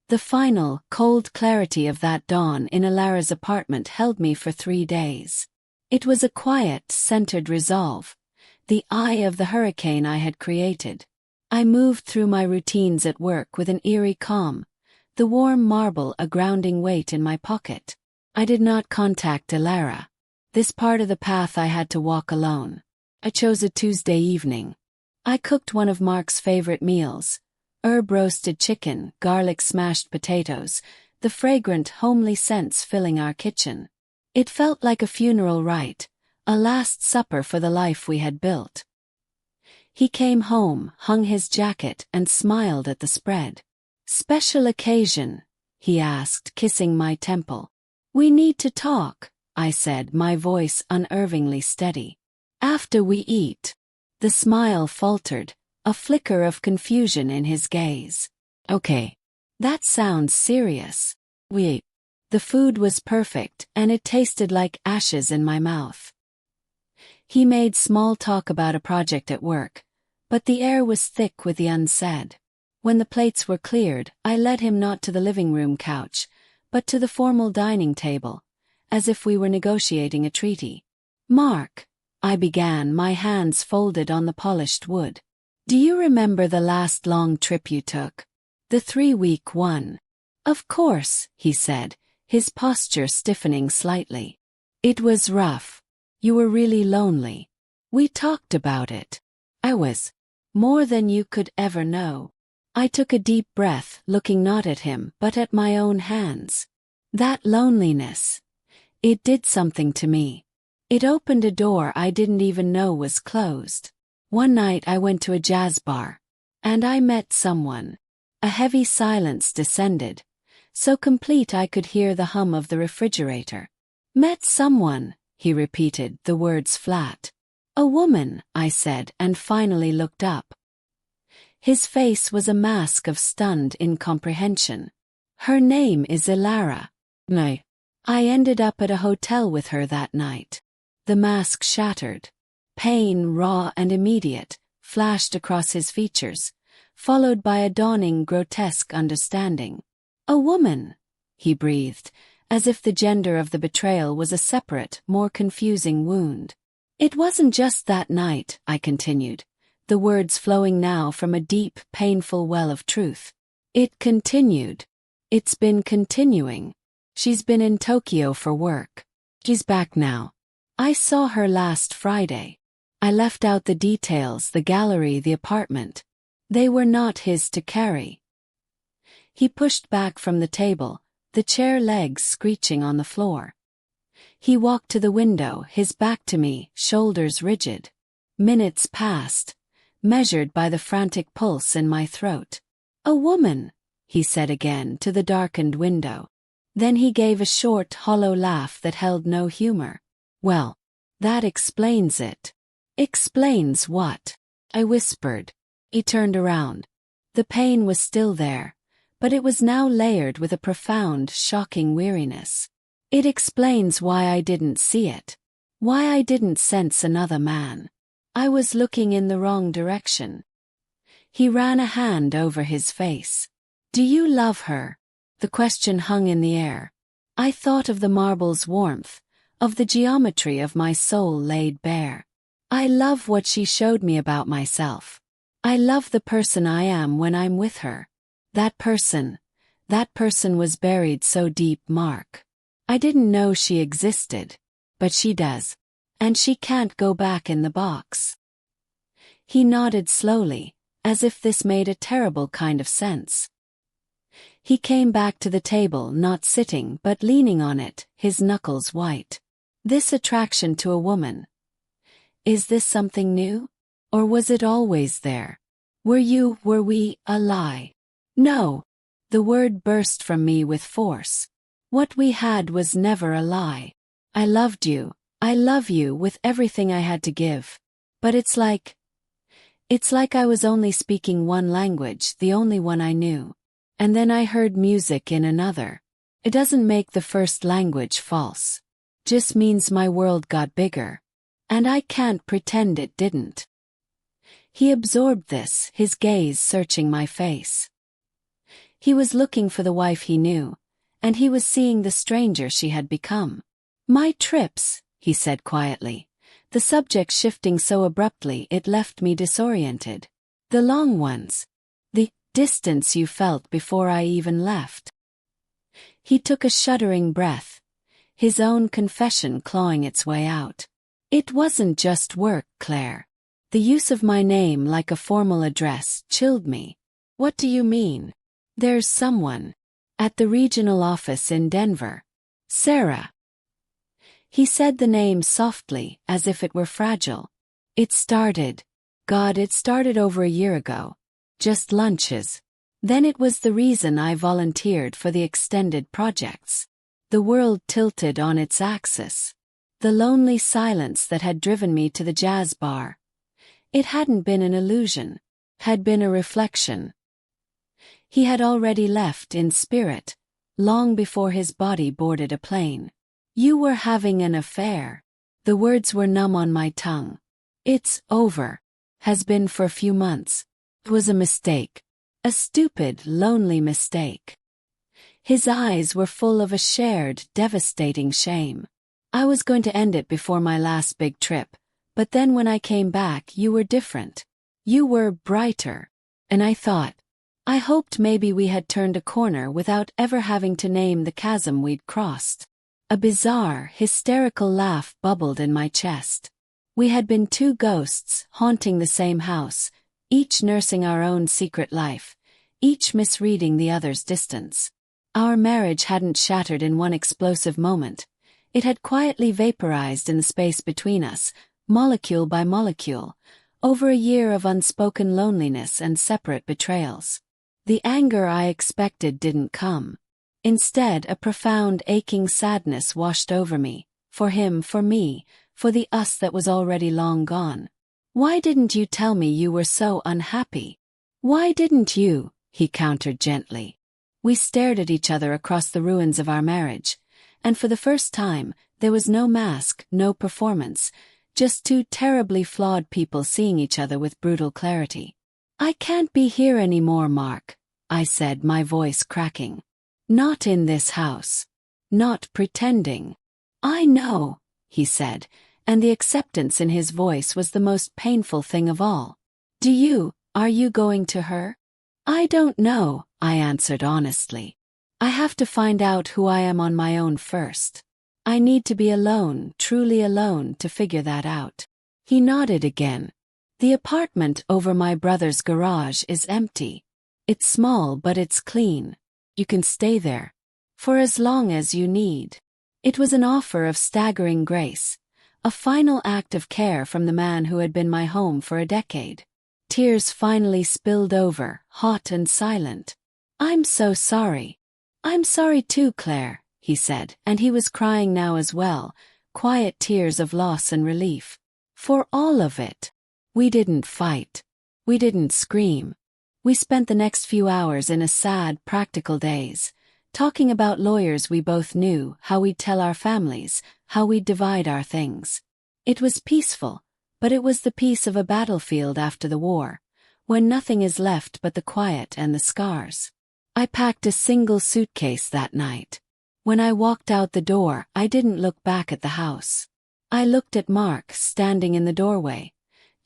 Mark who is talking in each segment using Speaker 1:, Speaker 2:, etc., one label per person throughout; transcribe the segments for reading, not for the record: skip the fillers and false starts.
Speaker 1: The final, cold clarity of that dawn in Elara's apartment held me for 3 days. It was a quiet, centered resolve, the eye of the hurricane I had created. I moved through my routines at work with an eerie calm, the warm marble a grounding weight in my pocket. I did not contact Elara. This part of the path I had to walk alone. I chose a Tuesday evening. I cooked one of Mark's favorite meals, herb-roasted chicken, garlic smashed potatoes, the fragrant, homely scents filling our kitchen. It felt like a funeral rite, a last supper for the life we had built. He came home, hung his jacket, and smiled at the spread. "Special occasion?" he asked, kissing my temple. "We need to talk," I said, my voice unervingly steady. "After we eat." The smile faltered, a flicker of confusion in his gaze. "Okay. That sounds serious." We ate. The food was perfect, and it tasted like ashes in my mouth. He made small talk about a project at work, but the air was thick with the unsaid. When the plates were cleared, I led him not to the living room couch, but to the formal dining table, as if we were negotiating a treaty. "Mark," I began, my hands folded on the polished wood. "Do you remember the last long trip you took? The 3-week one?" "Of course," he said, his posture stiffening slightly. "It was rough. You were really lonely. We talked about it. I was. More than you could ever know." I took a deep breath, looking not at him but at my own hands. That loneliness. It did something to me. It opened a door I didn't even know was closed. One night I went to a jazz bar. And I met someone. A heavy silence descended, so complete I could hear the hum of the refrigerator. "Met someone," he repeated, the words flat. "A woman," I said, and finally looked up. His face was a mask of stunned incomprehension. "Her name is Elara." "No. I ended up at a hotel with her that night." The mask shattered. Pain, raw and immediate, flashed across his features, followed by a dawning grotesque understanding. "A woman," he breathed, as if the gender of the betrayal was a separate, more confusing wound. "It wasn't just that night," I continued, the words flowing now from a deep, painful well of truth. "It continued. It's been continuing. She's been in Tokyo for work. She's back now. I saw her last Friday." I left out the details, the gallery, the apartment. They were not his to carry. He pushed back from the table, the chair legs screeching on the floor. He walked to the window, his back to me, shoulders rigid. Minutes passed, measured by the frantic pulse in my throat. "A woman," he said again, to the darkened window. Then he gave a short, hollow laugh that held no humor. "Well, that explains it." "Explains what?" I whispered. He turned around. The pain was still there, but it was now layered with a profound, shocking weariness. "It explains why I didn't see it. Why I didn't sense another man. I was looking in the wrong direction." He ran a hand over his face. "Do you love her?" The question hung in the air. I thought of the marble's warmth, of the geometry of my soul laid bare. "I love what she showed me about myself. I love the person I am when I'm with her. That person was buried so deep, Mark. I didn't know she existed. But she does. And she can't go back in the box." He nodded slowly, as if this made a terrible kind of sense. He came back to the table, not sitting but leaning on it, his knuckles white. "This attraction to a woman. Is this something new? Or was it always there? Were we, a lie?" "No." The word burst from me with force. "What we had was never a lie. I loved you. I love you with everything I had to give. But it's like I was only speaking one language, the only one I knew. And then I heard music in another. It doesn't make the first language false. Just means my world got bigger. And I can't pretend it didn't." He absorbed this, his gaze searching my face. He was looking for the wife he knew, and he was seeing the stranger she had become. "My trips," he said quietly, the subject shifting so abruptly it left me disoriented. "The long ones. The distance you felt before I even left." He took a shuddering breath, his own confession clawing its way out. "It wasn't just work, Claire." The use of my name like a formal address chilled me. "What do you mean?" "There's someone. At the regional office in Denver. Sarah." He said the name softly, as if it were fragile. It started over a year ago. Just lunches. Then it was the reason I volunteered for the extended projects. The world tilted on its axis. The lonely silence that had driven me to the jazz bar. It hadn't been an illusion, had been a reflection. He had already left in spirit, long before his body boarded a plane. "You were having an affair." The words were numb on my tongue. "It's over. Has been for a few months. It was a mistake. A stupid, lonely mistake." His eyes were full of a shared, devastating shame. "I was going to end it before my last big trip, but then when I came back you were different. You were brighter. And I hoped maybe we had turned a corner without ever having to name the chasm we'd crossed." A bizarre, hysterical laugh bubbled in my chest. We had been two ghosts haunting the same house, each nursing our own secret life, each misreading the other's distance. Our marriage hadn't shattered in one explosive moment. It had quietly vaporized in the space between us, molecule by molecule, over a year of unspoken loneliness and separate betrayals. The anger I expected didn't come. Instead, a profound, aching sadness washed over me, for him, for me, for the us that was already long gone. "Why didn't you tell me you were so unhappy?" "Why didn't you?" he countered gently. We stared at each other across the ruins of our marriage, and for the first time, there was no mask, no performance, just two terribly flawed people seeing each other with brutal clarity. "I can't be here anymore, Mark," I said, my voice cracking. "Not in this house. Not pretending." "I know," he said, and the acceptance in his voice was the most painful thing of all. Are you going to her?" "I don't know," I answered honestly. "I have to find out who I am on my own first. I need to be alone, truly alone, to figure that out." He nodded again. "The apartment over my brother's garage is empty. It's small but it's clean. You can stay there. For as long as you need." It was an offer of staggering grace, a final act of care from the man who had been my home for a decade. Tears finally spilled over, hot and silent. "I'm so sorry." "I'm sorry too, Claire," he said, and he was crying now as well, quiet tears of loss and relief. "For all of it. We didn't fight. We didn't scream. We spent the next few hours in a sad, practical daze, talking about lawyers we both knew, how we'd tell our families, how we'd divide our things. It was peaceful, but it was the peace of a battlefield after the war, when nothing is left but the quiet and the scars. I packed a single suitcase that night. When I walked out the door, I didn't look back at the house. I looked at Mark standing in the doorway,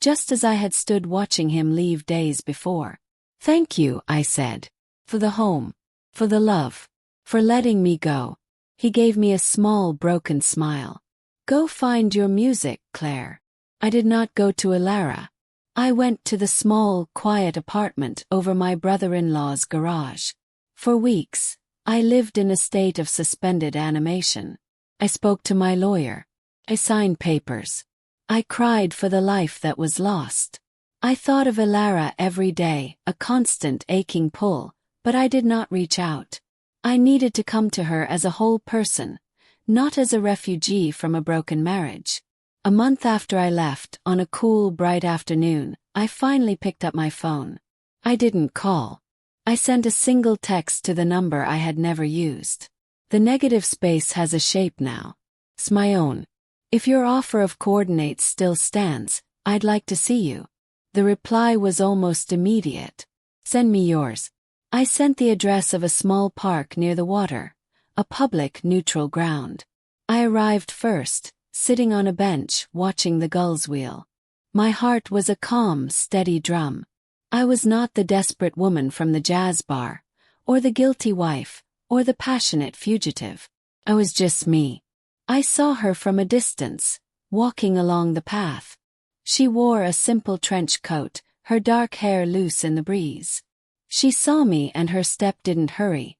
Speaker 1: just as I had stood watching him leave days before. "Thank you," I said. "For the home. For the love. For letting me go." He gave me a small, broken smile. "Go find your music, Claire." I did not go to Elara. I went to the small, quiet apartment over my brother-in-law's garage. For weeks, I lived in a state of suspended animation. I spoke to my lawyer. I signed papers. I cried for the life that was lost. I thought of Elara every day, a constant aching pull, but I did not reach out. I needed to come to her as a whole person, not as a refugee from a broken marriage. A month after I left, on a cool, bright afternoon, I finally picked up my phone. I didn't call. I sent a single text to the number I had never used. "The negative space has a shape now. It's my own. If your offer of coordinates still stands, I'd like to see you." The reply was almost immediate. "Send me yours." I sent the address of a small park near the water, a public neutral ground. I arrived first, sitting on a bench watching the gulls wheel. My heart was a calm, steady drum. I was not the desperate woman from the jazz bar, or the guilty wife, or the passionate fugitive. I was just me. I saw her from a distance, walking along the path. She wore a simple trench coat, her dark hair loose in the breeze. She saw me and her step didn't hurry.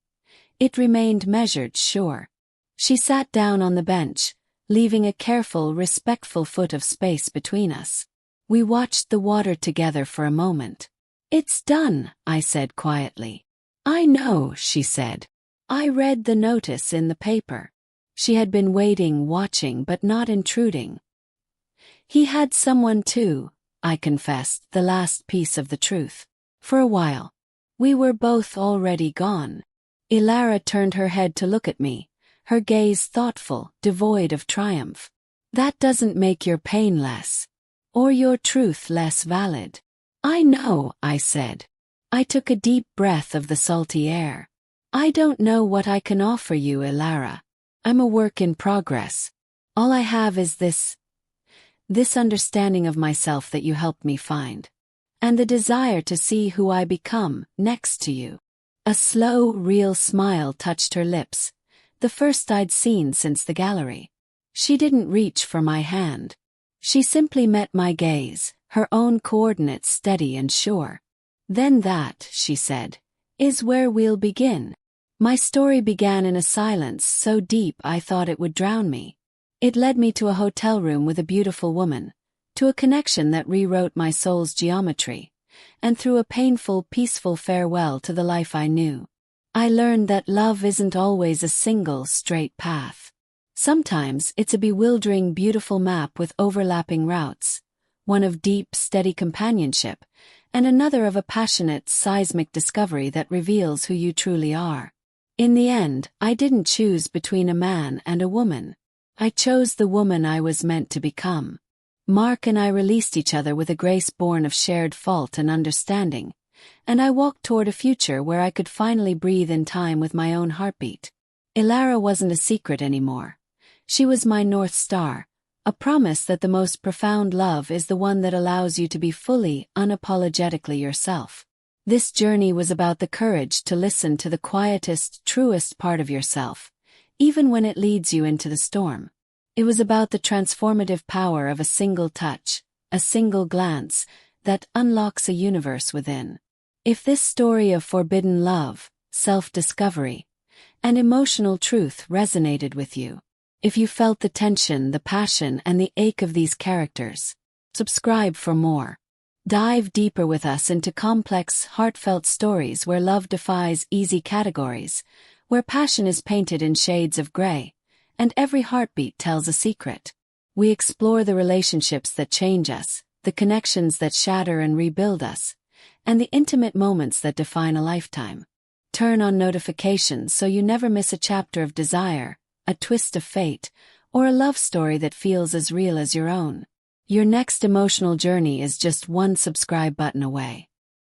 Speaker 1: It remained measured, sure. She sat down on the bench, leaving a careful, respectful foot of space between us. We watched the water together for a moment. "It's done," I said quietly. "I know," she said. "I read the notice in the paper." She had been waiting, watching, but not intruding. "He had someone too," I confessed, the last piece of the truth. "For a while. We were both already gone." Elara turned her head to look at me, her gaze thoughtful, devoid of triumph. "That doesn't make your pain less. Or your truth less valid." "I know," I said. I took a deep breath of the salty air. "I don't know what I can offer you, Elara. I'm a work in progress. All I have is this understanding of myself that you helped me find. And the desire to see who I become next to you." A slow, real smile touched her lips, the first I'd seen since the gallery. She didn't reach for my hand. She simply met my gaze, her own coordinates steady and sure. "Then that," she said, "is where we'll begin." My story began in a silence so deep I thought it would drown me. It led me to a hotel room with a beautiful woman, to a connection that rewrote my soul's geometry, and through a painful, peaceful farewell to the life I knew. I learned that love isn't always a single, straight path. Sometimes it's a bewildering, beautiful map with overlapping routes, one of deep, steady companionship, and another of a passionate, seismic discovery that reveals who you truly are. In the end, I didn't choose between a man and a woman. I chose the woman I was meant to become. Mark and I released each other with a grace born of shared fault and understanding, and I walked toward a future where I could finally breathe in time with my own heartbeat. Elara wasn't a secret anymore. She was my North Star, a promise that the most profound love is the one that allows you to be fully, unapologetically yourself. This journey was about the courage to listen to the quietest, truest part of yourself, even when it leads you into the storm. It was about the transformative power of a single touch, a single glance, that unlocks a universe within. If this story of forbidden love, self-discovery, and emotional truth resonated with you, if you felt the tension, the passion, and the ache of these characters, subscribe for more. Dive deeper with us into complex, heartfelt stories where love defies easy categories, where passion is painted in shades of gray, and every heartbeat tells a secret. We explore the relationships that change us, the connections that shatter and rebuild us, and the intimate moments that define a lifetime. Turn on notifications so you never miss a chapter of desire, a twist of fate, or a love story that feels as real as your own. Your next emotional journey is just one subscribe button away.